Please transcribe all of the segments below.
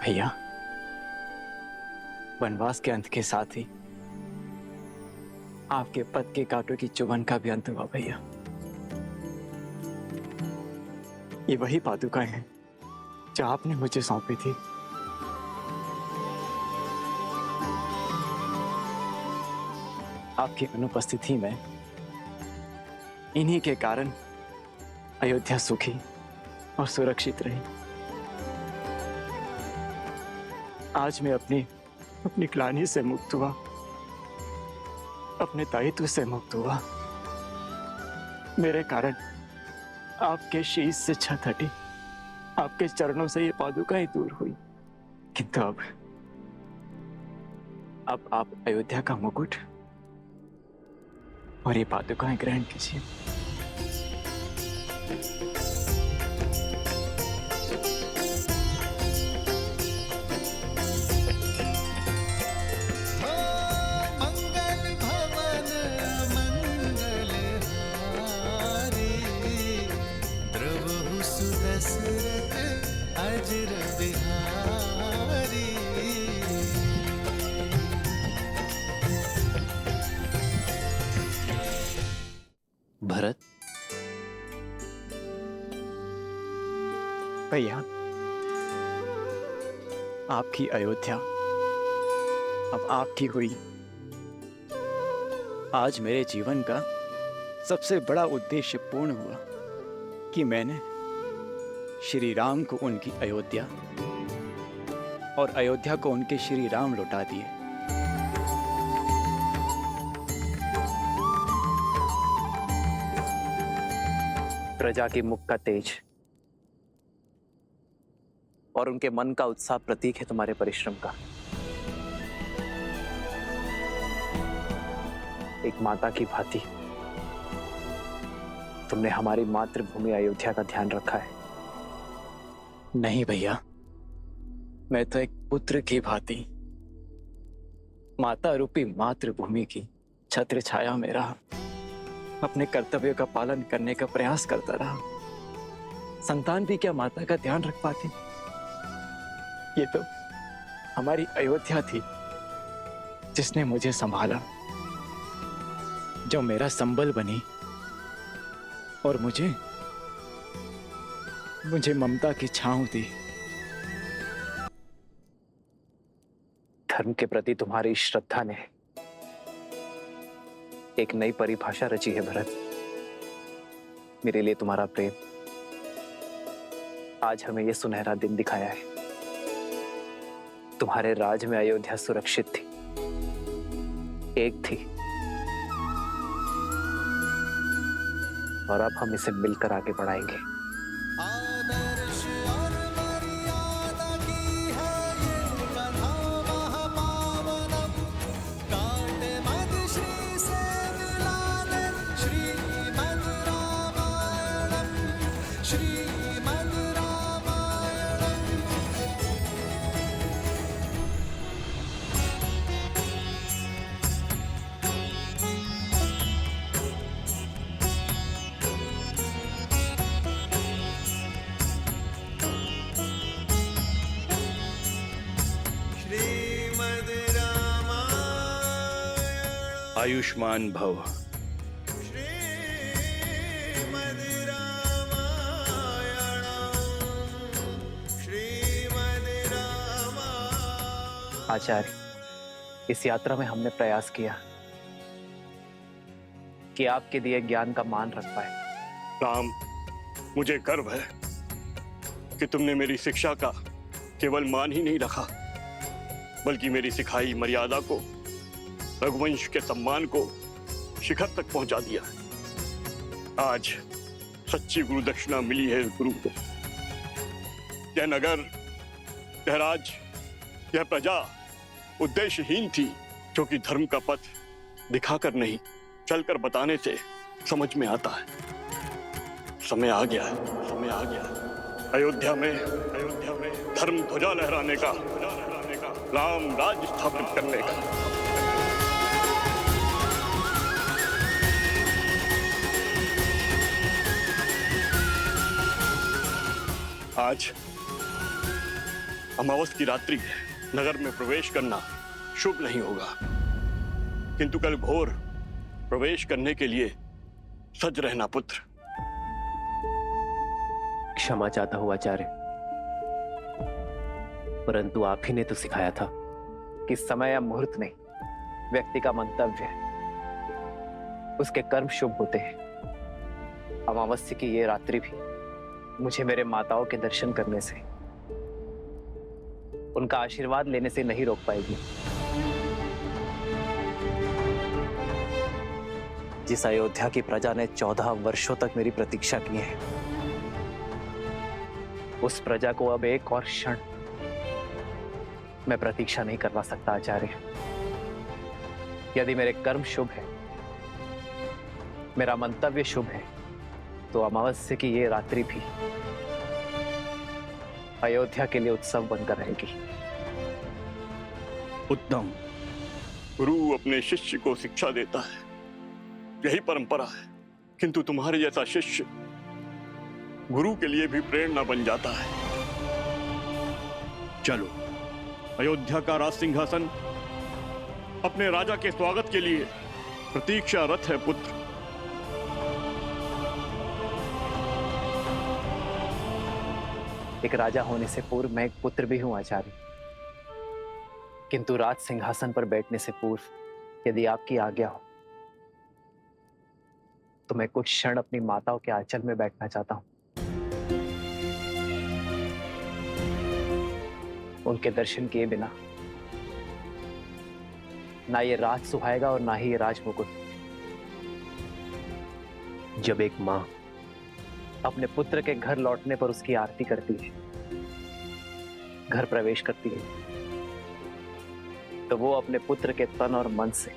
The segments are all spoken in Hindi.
भैया, वनवास के अंत के साथ ही आपके पद के कांटों की चुभन का भी अंत हुआ भैया। ये वही पादुकाएं हैं जो आपने मुझे सौंपी थी। आपकी अनुपस्थिति में इन्हीं के कारण अयोध्या सुखी और सुरक्षित रही। आज मैं अपनी अपनी ग्लानि से मुक्त हुआ, अपने दायित्व से मुक्त हुआ। मेरे कारण आपके शीश से छत हटी, आपके चरणों से ये पादुकाएं दूर हुई। किंतु अब आप अयोध्या का मुकुट और ये पादुकाएं ग्रहण कीजिए। अजर बिहारी। भरत, भैया, आपकी अयोध्या अब आपकी हुई। आज मेरे जीवन का सबसे बड़ा उद्देश्य पूर्ण हुआ कि मैंने श्री राम को उनकी अयोध्या और अयोध्या को उनके श्री राम लौटा दिए। प्रजा की मुख का तेज और उनके मन का उत्साह प्रतीक है तुम्हारे परिश्रम का। एक माता की भांति तुमने हमारी मातृभूमि अयोध्या का ध्यान रखा है। नहीं भैया, मैं तो एक पुत्र की भांति माता रूपी मातृभूमि की छत्र छाया में रहा, अपने कर्तव्यों का पालन करने का प्रयास करता रहा। संतान भी क्या माता का ध्यान रख पाती? ये तो हमारी अयोध्या थी जिसने मुझे संभाला, जो मेरा संबल बनी और मुझे ममता की छांव दी। धर्म के प्रति तुम्हारी श्रद्धा ने एक नई परिभाषा रची है भरत। मेरे लिए तुम्हारा प्रेम आज हमें यह सुनहरा दिन दिखाया है। तुम्हारे राज में अयोध्या सुरक्षित थी, एक थी, और अब हम इसे मिलकर आगे बढ़ाएंगे। आदर्श और मर्यादा की है ये कथा महापावनम। कांटे मद श्री से मिलाने श्रीमद् रामायणम, श्रीमद् रामायणम। श्रीमद् रामायण, आयुष्मान भव। श्रीमद् रामायण, श्रीमद् रामायण। आचार्य, इस यात्रा में हमने प्रयास किया कि आपके दिए ज्ञान का मान रख पाए। राम, मुझे गर्व है कि तुमने मेरी शिक्षा का केवल मान ही नहीं रखा, बल्कि मेरी सिखाई मर्यादा को, रघुवंश के सम्मान को शिखर तक पहुंचा दिया। आज सच्ची गुरु दक्षिणा मिली है इस गुरु को। यह नगर, यह राज, यह प्रजा उद्देश्यहीन थी, जो कि धर्म का पथ दिखाकर नहीं, चलकर बताने से समझ में आता है। समय आ गया है, समय आ गया है। अयोध्या में धर्म ध्वजा लहराने का, राम राज स्थापित करने का। अमावस की रात्रि नगर में प्रवेश करना शुभ नहीं होगा, किंतु कल भोर प्रवेश करने के लिए सज रहना पुत्र। क्षमा चाहता हूं आचार्य, परंतु आप ही ने तो सिखाया था कि समय या मुहूर्त नहीं, व्यक्ति का मंतव्य है, उसके कर्म शुभ होते हैं। अमावस्या की ये रात्रि भी मुझे मेरे माताओं के दर्शन करने से, उनका आशीर्वाद लेने से नहीं रोक पाएगी। जिस अयोध्या की प्रजा ने 14 वर्षों तक मेरी प्रतीक्षा की है, उस प्रजा को अब एक और क्षण मैं प्रतीक्षा नहीं करवा सकता आचार्य। यदि मेरे कर्म शुभ है, मेरा मंतव्य शुभ है, तो अमावस्या की ये रात्रि भी अयोध्या के लिए उत्सव बनकर रहेगी। उत्तम। गुरु अपने शिष्य को शिक्षा देता है, यही परंपरा है, किंतु तुम्हारे जैसा शिष्य गुरु के लिए भी प्रेरणा बन जाता है। चलो, अयोध्या का राज सिंहासन अपने राजा के स्वागत के लिए प्रतीक्षारत है पुत्र। एक राजा होने से पूर्व मैं एक पुत्र भी हूं आचार्य, किंतु राज सिंहासन पर बैठने से पूर्व यदि आपकी आज्ञा हो तो मैं कुछ क्षण अपनी माताओं के आंचल में बैठना चाहता हूं। उनके दर्शन किए बिना ना ये राज सुहाएगा और ना ही ये राज मुकुट। जब एक मां अपने पुत्र के घर लौटने पर उसकी आरती करती है, घर प्रवेश करती है, तो वो अपने पुत्र के तन और मन से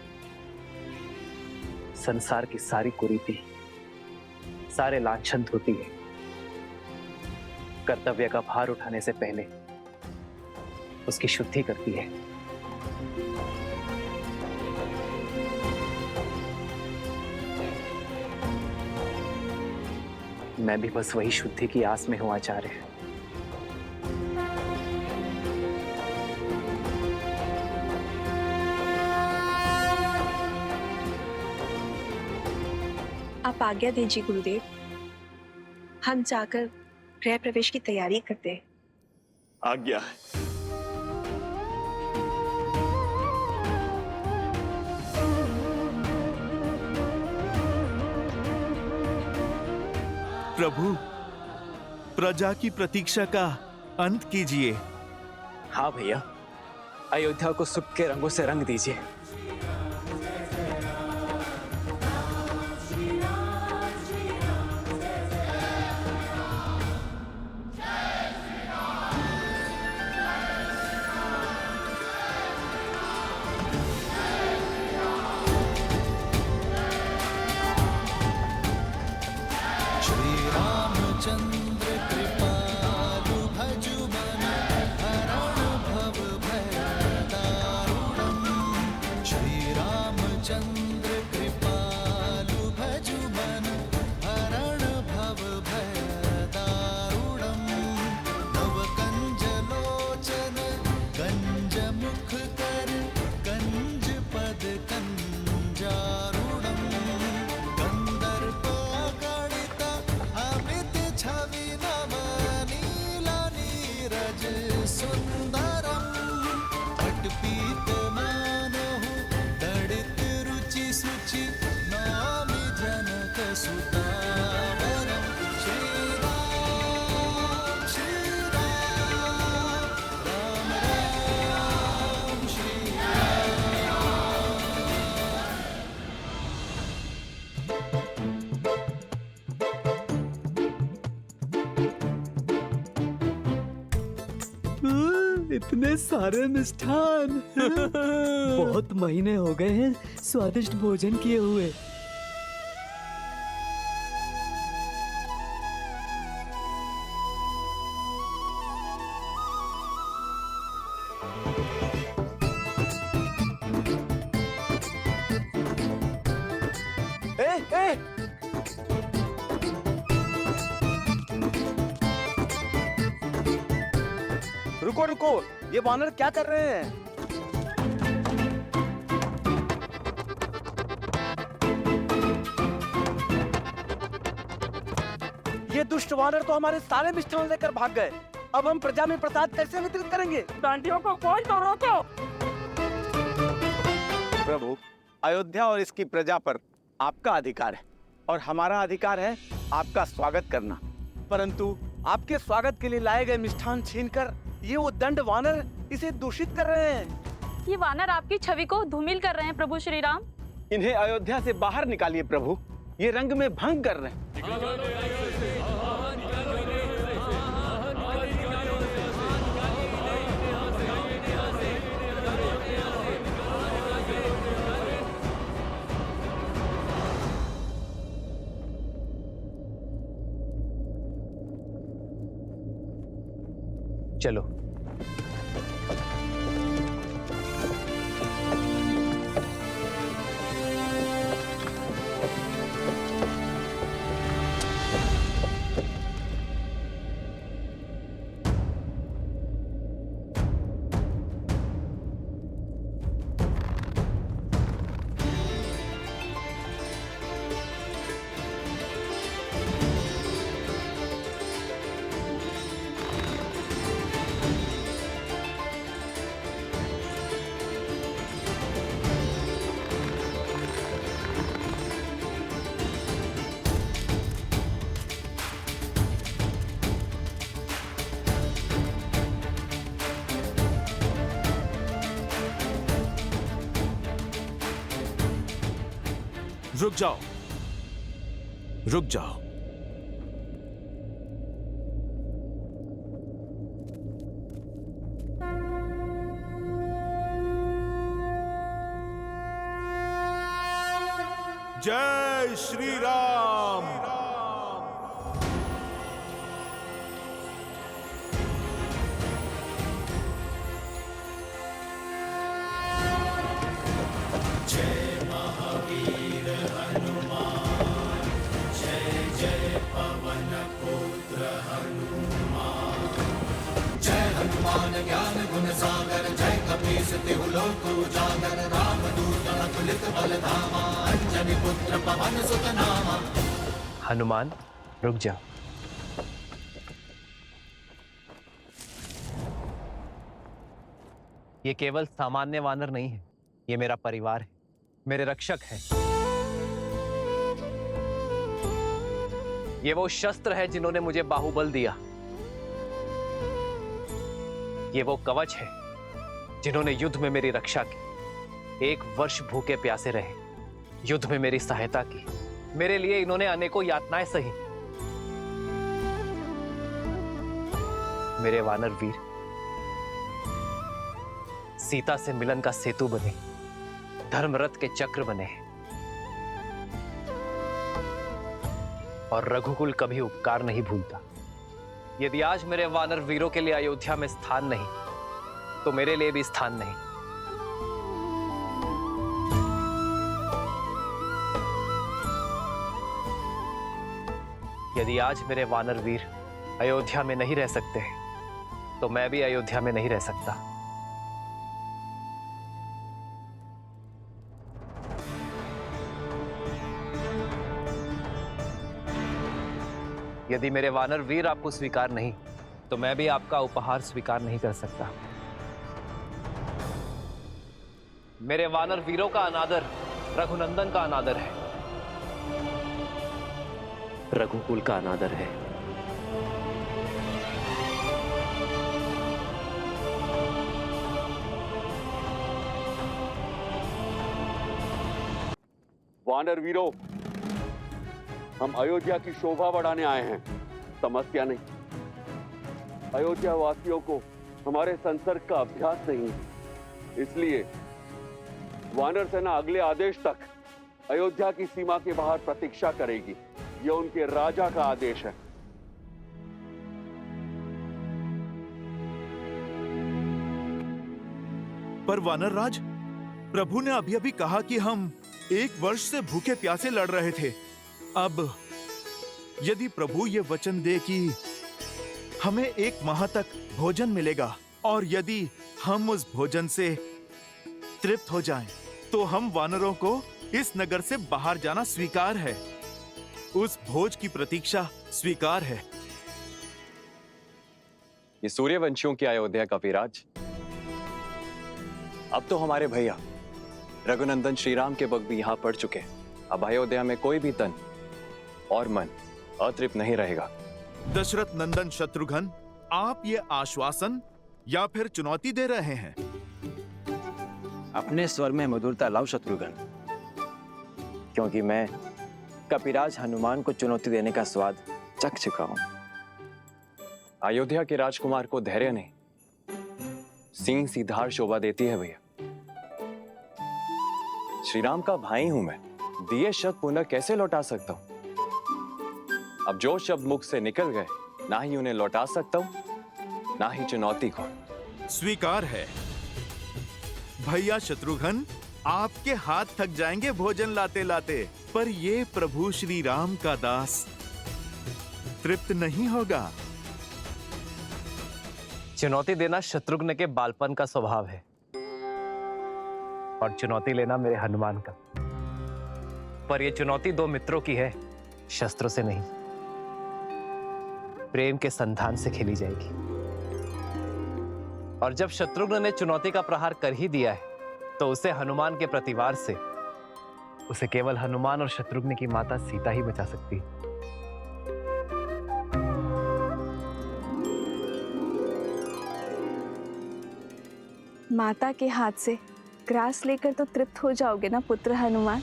संसार की सारी कुरीति, सारे लांछन धोती है। कर्तव्य का भार उठाने से पहले उसकी शुद्धि करती है। मैं भी बस वही शुद्धि की आस में हूं आचार्य। आप आज्ञा दीजिए गुरुदेव, हम जाकर गृह प्रवेश की तैयारी करते हैं। आज्ञा है। प्रभु, प्रजा की प्रतीक्षा का अंत कीजिए। हाँ भैया, अयोध्या को सुख के रंगों से रंग दीजिए। चंद्र कृपालु भजु मन हरण भव भय दारुणम्। श्री रामचंद्र कृपालु भजु मन हरण भव भय दारुणम्। नव कंज लोचन कंज मुख कर कंज पद कंजारुणम्। कंदर्प गणित अमित छवि नव नीला नीरज सुंदरम। पटपीत मानहु तड़ित रुचि सुचि नामि जनक सुतावरम। श्री राम राम राम श्री इतने सारे मिष्ठान बहुत महीने हो गए हैं स्वादिष्ट भोजन किए हुए। ए! रुको रुको, ये वानर क्या कर रहे हैं? ये दुष्ट वानर तो हमारे सारे मिष्ठान लेकर भाग गए। अब हम प्रजा में प्रसाद कैसे वितरित करेंगे? डांडियों को कोई तो रोको। प्रभु, अयोध्या और इसकी प्रजा पर आपका अधिकार है और हमारा अधिकार है आपका स्वागत करना। परंतु आपके स्वागत के लिए लाए गए मिष्ठान छीनकर ये वो दंड वानर इसे दूषित कर रहे हैं। ये वानर आपकी छवि को धूमिल कर रहे हैं प्रभु श्री राम। इन्हें अयोध्या से बाहर निकालिए प्रभु, ये रंग में भंग कर रहे हैं। चलो। रुक जाओ, रुक जाओ। जय श्री राम। हनुमान ज्ञान गुण सागर जय कपीस तिहु लोक उजागर रामदूत अतुलित बल धामा अंजनी पुत्र पवन सुत नामा। हनुमान, रुक जा। ये केवल सामान्य वानर नहीं है, ये मेरा परिवार है, मेरे रक्षक है। ये वो शस्त्र है जिन्होंने मुझे बाहुबल दिया। ये वो कवच है जिन्होंने युद्ध में मेरी रक्षा की। 1 वर्ष भूखे प्यासे रहे, युद्ध में मेरी सहायता की। मेरे लिए इन्होंने अनेकों यातनाएं सही। मेरे वानर वीर सीता से मिलन का सेतु बने, धर्मरथ के चक्र बने और रघुकुल कभी उपकार नहीं भूलता। यदि आज मेरे वानर वीरों के लिए अयोध्या में स्थान नहीं, तो मेरे लिए भी स्थान नहीं। यदि आज मेरे वानर वीर अयोध्या में नहीं रह सकते, तो मैं भी अयोध्या में नहीं रह सकता। यदि मेरे वानर वीर आपको स्वीकार नहीं, तो मैं भी आपका उपहार स्वीकार नहीं कर सकता। मेरे वानर वीरों का अनादर रघुनंदन का अनादर है, रघुकुल का अनादर है। वानर वीरों, हम अयोध्या की शोभा बढ़ाने आए हैं, समस्या नहीं। अयोध्या वासियों को हमारे संसर्ग का अभ्यास नहीं है, इसलिए वानर सेना अगले आदेश तक अयोध्या की सीमा के बाहर प्रतीक्षा करेगी। यह उनके राजा का आदेश है। पर वानर राज, प्रभु ने अभी अभी कहा कि हम 1 वर्ष से भूखे प्यासे लड़ रहे थे। अब यदि प्रभु ये वचन दे कि हमें 1 माह तक भोजन मिलेगा, और यदि हम उस भोजन से तृप्त हो जाएं, तो हम वानरों को इस नगर से बाहर जाना स्वीकार है। उस भोज की प्रतीक्षा स्वीकार है। ये सूर्यवंशियों की अयोध्या का विराज अब तो हमारे भैया रघुनंदन श्रीराम के वक्त भी यहाँ पड़ चुके हैं। अब अयोध्या में कोई भी तन और मन अतृप्त नहीं रहेगा। दशरथ नंदन शत्रुघ्न, आप ये आश्वासन या फिर चुनौती दे रहे हैं? अपने स्वर में मधुरता लाओ शत्रुघ्न, क्योंकि मैं कपिराज हनुमान को चुनौती देने का स्वाद चख चुका हूं। अयोध्या के राजकुमार को धैर्य नहीं, सिंह सी धार शोभा देती है भैया। श्रीराम का भाई हूं मैं, दिए शब्द पुनः कैसे लौटा सकता हूं? अब जो शब्द मुख से निकल गए, ना ही उन्हें लौटा सकता हूं, ना ही चुनौती को। स्वीकार है। भैया शत्रुघ्न, आपके हाथ थक जाएंगे भोजन लाते लाते, पर ये प्रभु श्री राम का दास तृप्त नहीं होगा। चुनौती देना शत्रुघ्न के बालपन का स्वभाव है और चुनौती लेना मेरे हनुमान का। पर यह चुनौती दो मित्रों की है, शस्त्रों से नहीं, प्रेम के संधान से खेली जाएगी। और जब शत्रुघ्न ने चुनौती का प्रहार कर ही दिया है, तो उसे हनुमान के प्रतिवार से उसे केवल हनुमान और शत्रुघ्न की माता सीता ही बचा सकती है। माता के हाथ से ग्रास लेकर तो तृप्त हो जाओगे ना पुत्र हनुमान?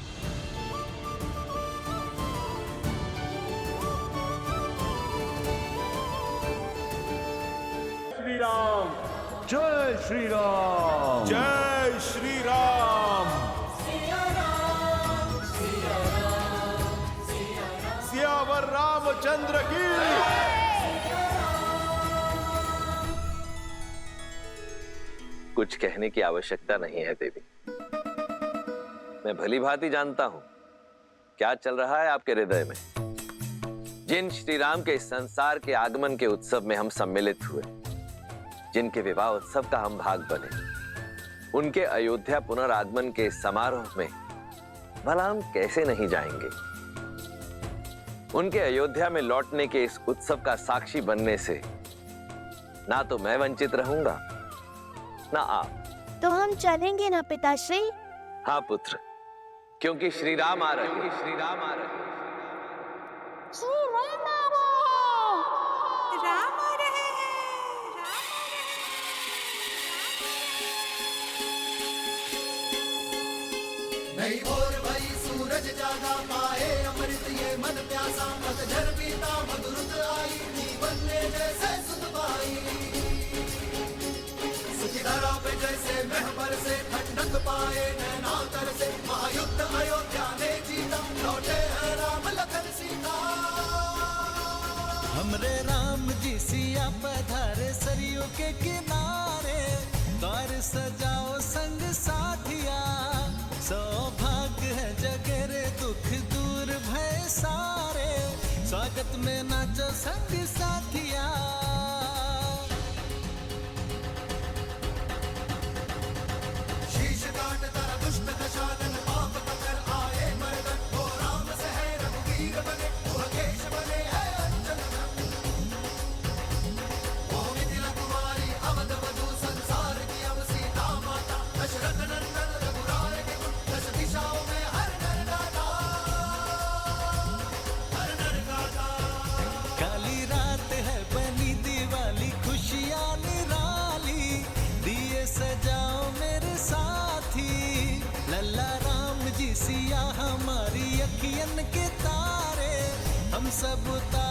श्री राम, जय श्री राम, जय श्री राम। सियावर रामचंद्र की। कुछ कहने की आवश्यकता नहीं है देवी। मैं भली भांति जानता हूं क्या चल रहा है आपके हृदय में। जिन श्री राम के इस संसार के आगमन के उत्सव में हम सम्मिलित हुए, जिनके विवाह उत्सव का हम भाग बने, उनके अयोध्या पुनरागमन के समारोह में भला हम कैसे नहीं जाएंगे। उनके अयोध्या में लौटने के इस उत्सव का साक्षी बनने से ना तो मैं वंचित रहूंगा, ना आप। तो हम चलेंगे ना पिताश्री? हाँ पुत्र, क्योंकि श्री राम आ रहे हैं। श्री राम आ रहे हैं। राम आ रहे हैं। नहीं भोर भई सूरज जागा पाए अमृत ये मन प्यासा, पतझड़ पीता मधुरत आई, जीवन में जैसे सुध पाई। सुखी धरा पे जैसे महबर से ठंडक पाए नैनातर से, महायुद्ध अयोध्या ने जीता, लौटे हैं राम लखन सीता। हमरे राम जी सिया पधारे सरयू के किनारे, द्वार सजाओ संग साथिया, सौभाग्य है जगरे दुख दूर भय सारे, स्वागत में नाचो संग साथिया। शीश काट तारा दुष्ट दशानन, पाप कर आए मर्दन, वो राम से है रघुवीर बने, वो केश बने है अंजन। वो मिथिला कुमारी अवध वधू, संसार की अब सीता माता, दशरथ नंदन रघुराय के गुण, दस दिशाओं में हर नर गाता, हर नर गाता। काली रात है बनी दिवाली, खुशियाँ निराली, दिए सजाओ मेरे साथी, लल्ला राम जी सिया हमारी अखियन के तारे, हम सब उतार